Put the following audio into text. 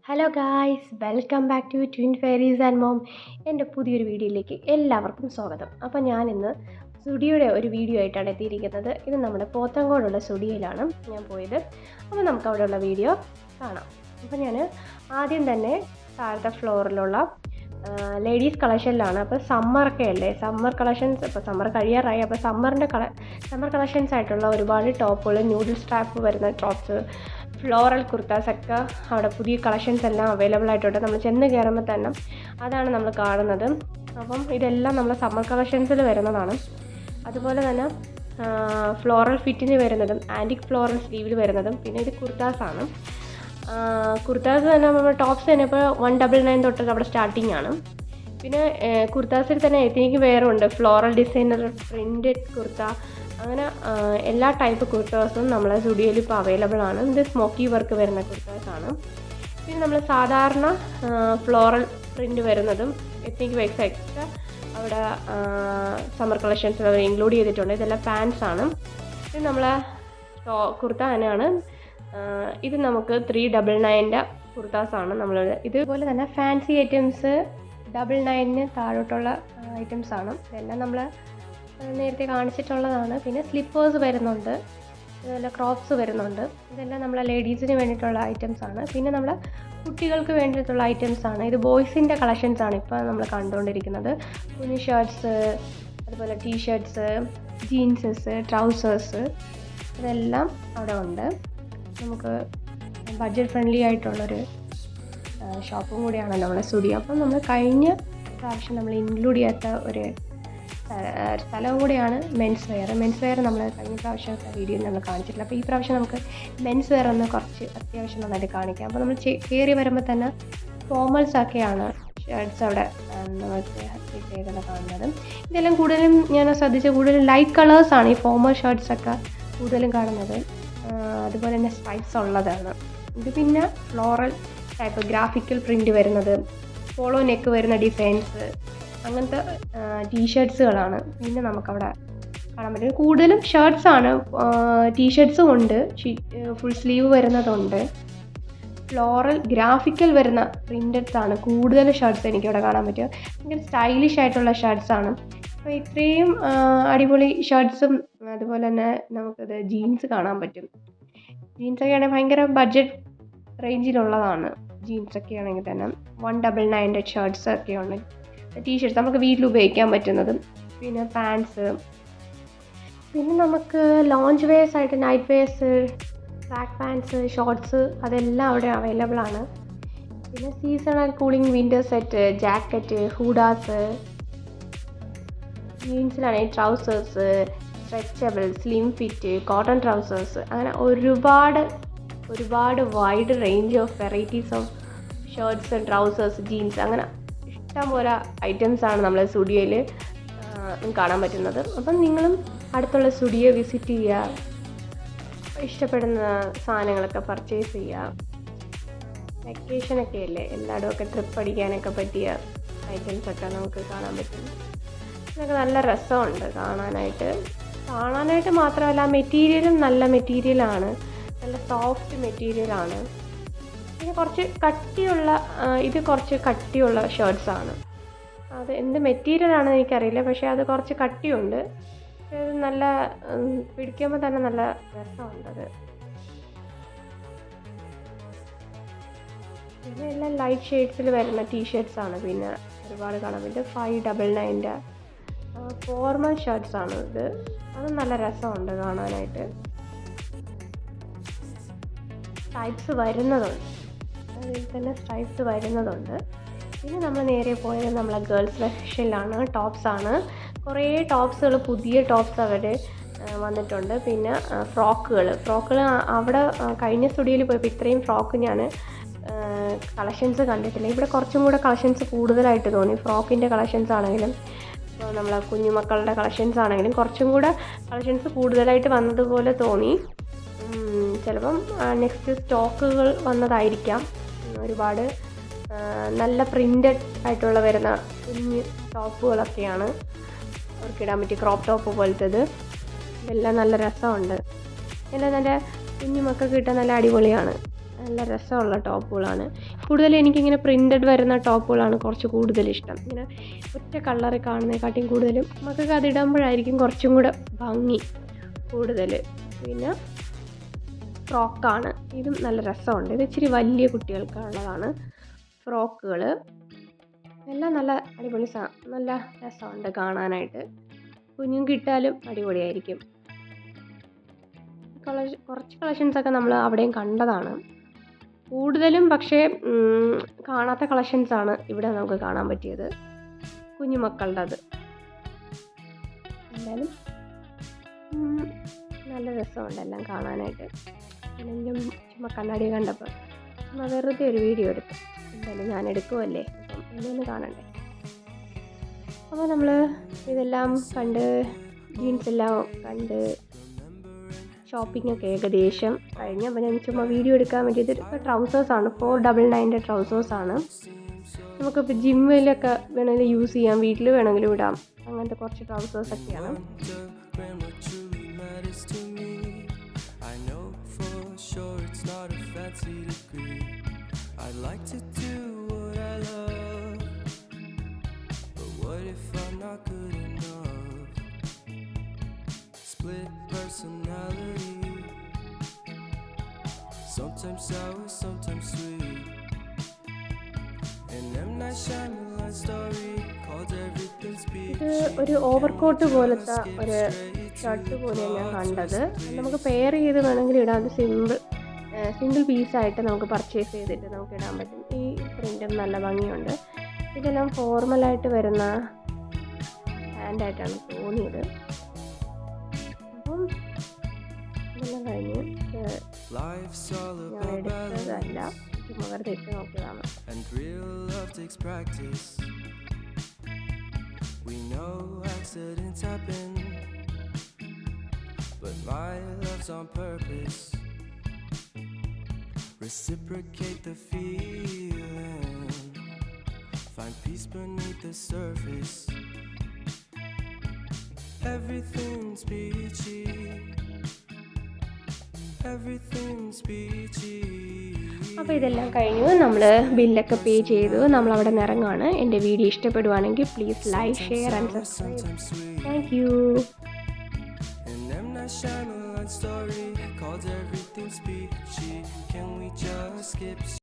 Hello guys, welcome back to twin fairies and mom. എൻ്റെ പുതിയൊരു വീഡിയോയിലേക്ക് എല്ലാവർക്കും സ്വാഗതം. അപ്പോൾ ഞാനിന്ന് സ്റ്റുഡിയോയുടെ ഒരു വീഡിയോ ആയിട്ടാണ് എത്തിയിരിക്കുന്നത്. ഇത് നമ്മുടെ പോത്തങ്കോടുള്ള സ്റ്റുഡിയോയിലാണ് ഞാൻ പോയത്. അപ്പോൾ നമുക്ക് അവിടെയുള്ള വീഡിയോ കാണാം. അപ്പോൾ ഞാൻ ആദ്യം തന്നെ താഴത്തെ ഫ്ലോറിലുള്ള ലേഡീസ് കളക്ഷനിലാണ്. അപ്പോൾ സമ്മറൊക്കെ അല്ലേ, സമ്മർ കളക്ഷൻസ്. ഇപ്പോൾ സമ്മർ കഴിയാറായി. അപ്പോൾ സമ്മർ കളക്ഷൻസ് ആയിട്ടുള്ള ഒരുപാട് ടോപ്പുകൾ, ന്യൂഡിൽ സ്ട്രാപ്പ് വരുന്ന ടോപ്സ്, ഫ്ലോറൽ കുർത്താസൊക്കെ അവിടെ പുതിയ കളക്ഷൻസ് എല്ലാം അവൈലബിൾ ആയിട്ടുണ്ട്. നമ്മൾ ചെന്ന് കയറുമ്പോൾ തന്നെ അതാണ് നമ്മൾ കാണുന്നത്. അപ്പം ഇതെല്ലാം നമ്മൾ സമ്മർ കളക്ഷൻസിൽ വരുന്നതാണ്. അതുപോലെ തന്നെ ഫ്ലോറൽ ഫിറ്റിന് വരുന്നതും ആൻറ്റിക് ഫ്ലോറൽ സ്ലീവിൽ വരുന്നതും, പിന്നെ ഇത് കുർത്താസാണ്. കുർത്താസ് തന്നെ നമ്മൾ ടോപ്സ് തന്നെ ഇപ്പോൾ 199 തൊട്ട് അവിടെ സ്റ്റാർട്ടിങ് ആണ്. പിന്നെ കുർത്താസിൽ തന്നെ എത്തിനിക്ക് വേറെ ഉണ്ട്, ഫ്ലോറൽ ഡിസൈനർ പ്രിൻറ്റഡ് കുർത്ത, അങ്ങനെ എല്ലാ ടൈപ്പ് കുർത്താസും നമ്മളെ സ്റ്റുഡിയോയിൽ ഇപ്പോൾ അവൈലബിൾ ആണ്. ഇത് സ്മോക്കി വർക്ക് വരുന്ന കുർത്താസാണ്. പിന്നെ നമ്മൾ സാധാരണ ഫ്ലോറൽ പ്രിൻറ്റ് വരുന്നതും എത്തിനിക്ക് എക്സ്ട്രാ അവിടെ സമ്മർ കളക്ഷൻസ് അവർ ഇൻക്ലൂഡ് ചെയ്തിട്ടുണ്ട്. ഇതെല്ലാം പാൻസ് ആണ്. ഇത് നമ്മളെ കുർത്ത തന്നെയാണ്. ഇത് നമുക്ക് 399 കുർത്താസാണ് നമ്മൾ. ഇതുപോലെ തന്നെ ഫാൻസി ഐറ്റംസ് 99 താഴോട്ടുള്ള ഐറ്റംസാണ്. ഇതെല്ലാം നമ്മൾ നേരത്തെ കാണിച്ചിട്ടുള്ളതാണ്. പിന്നെ സ്ലിപ്പേഴ്സ് വരുന്നുണ്ട്, അതുപോലെ ക്രോപ്സ് വരുന്നുണ്ട്. ഇതെല്ലാം നമ്മളെ ലേഡീസിന് വേണ്ടിയിട്ടുള്ള ഐറ്റംസാണ്. പിന്നെ നമ്മളെ കുട്ടികൾക്ക് വേണ്ടിയിട്ടുള്ള ഐറ്റംസാണ്. ഇത് ബോയ്സിൻ്റെ കളക്ഷൻസാണ് ഇപ്പോൾ നമ്മൾ കണ്ടുകൊണ്ടിരിക്കുന്നത്. കുഞ്ഞു ഷർട്ട്സ്, അതുപോലെ ടീഷർട്ട്സ്, ജീൻസസ്, ട്രൗസേഴ്സ്, ഇതെല്ലാം അവിടെ ഉണ്ട്. നമുക്ക് ബഡ്ജറ്റ് ഫ്രണ്ട്ലി ആയിട്ടുള്ളൊരു ഷോപ്പും കൂടിയാണ് നമ്മുടെ സ്റ്റുഡിയോ. അപ്പം നമ്മൾ കഴിഞ്ഞ പ്രാവശ്യം നമ്മൾ ഇൻക്ലൂഡ് ചെയ്യാത്ത ഒരു സ്ഥലവും കൂടിയാണ് മെൻസ് വെയർ. നമ്മൾ കഴിഞ്ഞ പ്രാവശ്യത്തെ വീഡിയോയിൽ നമ്മൾ കാണിച്ചിട്ടില്ല. അപ്പോൾ ഈ പ്രാവശ്യം നമുക്ക് മെൻസ് വെയർ ഒന്ന് കുറച്ച് അത്യാവശ്യം നന്നായിട്ട് കാണിക്കാം. അപ്പോൾ നമ്മൾ കയറി വരുമ്പോൾ തന്നെ ഫോമൽസൊക്കെയാണ് ഷർട്ട്സ് അവിടെ നമുക്ക് ചെയ്തെല്ലാം കാണുന്നത്. ഇതെല്ലാം കൂടുതലും ഞാൻ ശ്രദ്ധിച്ച കൂടുതലും ലൈറ്റ് കളേഴ്സാണ് ഈ ഫോമൽ ഷർട്ട്സൊക്കെ കൂടുതലും കാണുന്നത്. അതുപോലെ തന്നെ സ്ട്രൈപ്സ് ഉള്ളതാണ് ഇത്. പിന്നെ ഫ്ലോറൽ ടൈപ്പ് ഗ്രാഫിക്കൽ പ്രിൻ്റ് വരുന്നത്, പോളോ നെക്ക് വരുന്ന ഡിസൈൻസ്, അങ്ങനത്തെ ടീഷർട്ട്സുകളാണ് പിന്നെ നമുക്കവിടെ കാണാൻ പറ്റും. കൂടുതലും ഷർട്ട്സാണ്. ടീഷർട്ട്സും ഉണ്ട്, ഫുൾ സ്ലീവ് വരുന്നതുണ്ട്. ഫ്ലോറൽ ഗ്രാഫിക്കൽ വരുന്ന പ്രിൻറ്റഡ്സ് ആണ് കൂടുതൽ ഷർട്ട്സ് എനിക്കിവിടെ കാണാൻ പറ്റുക. ഭയങ്കര സ്റ്റൈലിഷ് ആയിട്ടുള്ള ഷർട്ട്സാണ്. അപ്പോൾ ഇത്രയും അടിപൊളി ഷർട്ട്സും അതുപോലെ തന്നെ നമുക്കത് ജീൻസ് കാണാൻ പറ്റും. ജീൻസൊക്കെ ആണെങ്കിൽ ഭയങ്കര ബഡ്ജറ്റ് റേഞ്ചിലുള്ളതാണ്. ജീൻസൊക്കെ ആണെങ്കിൽ തന്നെ 199 ഷർട്ട്സൊക്കെ ഉണ്ട്. ടീഷർട്ട്സ് നമുക്ക് വീട്ടിൽ ഉപയോഗിക്കാൻ പറ്റുന്നതും, പിന്നെ പാൻസ്, പിന്നെ നമുക്ക് ലോഞ്ച് വെയർസ് ആയിട്ട് night wears, track pants, shorts, അതെല്ലാം അവിടെ അവൈലബിൾ ആണ്. പിന്നെ seasonal cooling winter set, jacket, hoodies, ജീൻസിലാണെങ്കിൽ trousers, stretchable, slim fit, cotton trousers, അങ്ങനെ ഒരുപാട് wide range of varieties of shirts, trousers, jeans, അങ്ങനെ ഇഷ്ടംപോലെ ഐറ്റംസാണ് നമ്മളെ സ്റ്റുഡിയോയിൽ കാണാൻ പറ്റുന്നത്. അപ്പം നിങ്ങളും അടുത്തുള്ള സ്റ്റുഡിയോ വിസിറ്റ് ചെയ്യുക, ഇഷ്ടപ്പെടുന്ന സാധനങ്ങളൊക്കെ പർച്ചേസ് ചെയ്യുക. വെക്കേഷനൊക്കെ അല്ലേ, എല്ലായിടമൊക്കെ ട്രിപ്പ് അടിക്കാനൊക്കെ പറ്റിയ ഐറ്റംസൊക്കെ നമുക്ക് കാണാൻ പറ്റും. ഇതൊക്കെ നല്ല രസമുണ്ട് കാണാനായിട്ട് മാത്രമല്ല മെറ്റീരിയലും നല്ല മെറ്റീരിയലാണ്, നല്ല സോഫ്റ്റ് മെറ്റീരിയലാണ്. പിന്നെ കുറച്ച് കട്ടിയുള്ള ഷർട്ട്സാണ്. അത് എന്ത് മെറ്റീരിയലാണെന്ന് എനിക്കറിയില്ല, പക്ഷേ അത് കുറച്ച് കട്ടിയുണ്ട്. അത് നല്ല പിടിക്കുമ്പോൾ തന്നെ നല്ല രസമുണ്ടത്. പിന്നെ എല്ലാം ലൈറ്റ് ഷെയ്ഡ്സിൽ വരുന്ന ടീഷർട്ട്സാണ്. പിന്നെ ഒരുപാട് കാണാൻ പറ്റും. 599 ഫോർമൽ ഷർട്ട്സാണ് ഇത്. അത് നല്ല രസമുണ്ട് കാണാനായിട്ട്. സ്ട്രൈപ്സ് വരുന്നതുണ്ട്, അതിൽ തന്നെ സ്ട്രൈപ്സ് വരുന്നതുണ്ട്. പിന്നെ നമ്മൾ നേരെ പോയത് നമ്മളെ ഗേൾസ് സെക്ഷനിലാണ്. ടോപ്സാണ്, കുറേ ടോപ്സുകൾ, പുതിയ ടോപ്സ് അവർ വന്നിട്ടുണ്ട്. പിന്നെ ഫ്രോക്കുകൾ അവിടെ കഴിഞ്ഞ സ്റ്റുഡിയോയിൽ പോയപ്പോൾ ഇത്രയും ഫ്രോക്ക് ഞാൻ കളക്ഷൻസ് കണ്ടിട്ടില്ല. ഇവിടെ കുറച്ചും കൂടെ കളക്ഷൻസ് കൂടുതലായിട്ട് തോന്നി. ഫ്രോക്കിൻ്റെ കളക്ഷൻസ് ആണെങ്കിലും ഇപ്പോൾ നമ്മളെ കുഞ്ഞുമക്കളുടെ കളക്ഷൻസ് ആണെങ്കിലും കുറച്ചും കൂടെ കളക്ഷൻസ് കൂടുതലായിട്ട് വന്നതുപോലെ തോന്നി. ചിലപ്പം നെക്സ്റ്റ് സ്റ്റോക്കുകൾ വന്നതായിരിക്കാം. ഒരുപാട് നല്ല പ്രിൻ്റഡ് ആയിട്ടുള്ള വരുന്ന കുഞ്ഞ് ടോപ്പുകളൊക്കെയാണ് അവർക്കിടാൻ പറ്റിയ ക്രോപ്പ് ടോപ്പ് പോലത്തേത്. ഇതെല്ലാം നല്ല രസമുണ്ട്. എല്ലാം നല്ല കുഞ്ഞു മക്കൾക്ക് കിട്ടാൻ നല്ല അടിപൊളിയാണ്. നല്ല രസമുള്ള ടോപ്പുകളാണ്. കൂടുതലും എനിക്കിങ്ങനെ പ്രിൻറ്റഡ് വരുന്ന ടോപ്പുകളാണ് കുറച്ച് കൂടുതലിഷ്ടം. ഇങ്ങനെ ഒറ്റ കളറ് കാണുന്നതിനെക്കാട്ടിയും കൂടുതലും മക്കൾക്ക് അതിടുമ്പോഴായിരിക്കും കുറച്ചും കൂടെ ഭംഗി കൂടുതൽ. പിന്നെ ഫ്രോക്കാണ്. ഇതും നല്ല രസമുണ്ട്. ഇത് ഇച്ചിരി വലിയ കുട്ടികൾക്കുള്ളതാണ് ഫ്രോക്കുകൾ. എല്ലാം നല്ല അടിപൊളി നല്ല രസമുണ്ട് കാണാനായിട്ട്. കുഞ്ഞുങ്ങൾക്ക് ഇട്ടാലും അടിപൊളിയായിരിക്കും. കുറച്ച് കളക്ഷൻസൊക്കെ നമ്മൾ അവിടെയും കണ്ടതാണ്. കൂടുതലും പക്ഷേ കാണാത്ത കളക്ഷൻസാണ് ഇവിടെ നമുക്ക് കാണാൻ പറ്റിയത്, കുഞ്ഞുമക്കളുടേത്. എന്തായാലും നല്ല രസമുണ്ട് എല്ലാം കാണാനായിട്ട്. പിന്നെ ചുമ്മാ കണ്ണാടി കണ്ടപ്പോൾ ചുമ്മാ വെറുതെ ഒരു വീഡിയോ എടുത്തു. എന്തായാലും ഞാൻ എടുക്കുമല്ലേ, അപ്പം എന്നൊന്ന് കാണണ്ടേ. അപ്പോൾ നമ്മൾ ഇതെല്ലാം കണ്ട് ജീൻസ് എല്ലാം കണ്ട് ഷോപ്പിങ്ങൊക്കെ ഏകദേശം കഴിഞ്ഞ്. അപ്പോൾ ഞാൻ ചുമ്മാ വീഡിയോ എടുക്കാൻ വേണ്ടിയിട്ട് ഇപ്പോൾ ട്രൗസേഴ്സാണ്, 499 ട്രൗസേഴ്സാണ്. നമുക്കിപ്പോൾ ജിമ്മിലൊക്കെ വേണമെങ്കിൽ യൂസ് ചെയ്യാം, വീട്ടിൽ വേണമെങ്കിലും ഇടാം. അങ്ങനത്തെ കുറച്ച് ട്രൗസേഴ്സൊക്കെയാണ്. Split personality, sometimes sour, sometimes sweet. And M. Night Shyamalan story called Everything Speech. ഇത് ഒരു ഓവർകോട്ട് പോലത്തെ ഒരു ഷർട്ട് പോലെയാണ് ഞാൻ കണ്ടത്. നമുക്ക് പെയർ ചെയ്ത് വേണമെങ്കിൽ ഇടാൻ സിംഗിൾ പീസായിട്ട് നമുക്ക് പർച്ചേസ് ചെയ്തിട്ട് നമുക്ക് ഇടാൻ പറ്റും. ഈ പ്രിൻറ്റും നല്ല ഭംഗിയുണ്ട്. ഇതെല്ലാം ഫോർമലായിട്ട് വരുന്ന ഹാൻഡായിട്ടാണ് തോന്നിയത്. അപ്പം ഇതെല്ലാം കഴിഞ്ഞ് ഞാൻ എടുത്തതല്ല, ചുമ്മാ വെറുതെ ഇട്ട് നോക്കിയതാണ്. We know accidents happen, but my love's on purpose. Reciprocate the feeling, find peace beneath the surface. Everything's peachy, everything's peachy. അപ്പോൾ ഇതെല്ലാം കഴിഞ്ഞു, നമ്മൾ ബില്ലൊക്കെ പേ ചെയ്തു, നമ്മളവിടെ നിന്ന് ഇറങ്ങുകയാണ്. എൻ്റെ വീഡിയോ ഇഷ്ടപ്പെടുവാണെങ്കിൽ please like, share and subscribe. Thank you. Story called Everything's Peachy. Can we just skip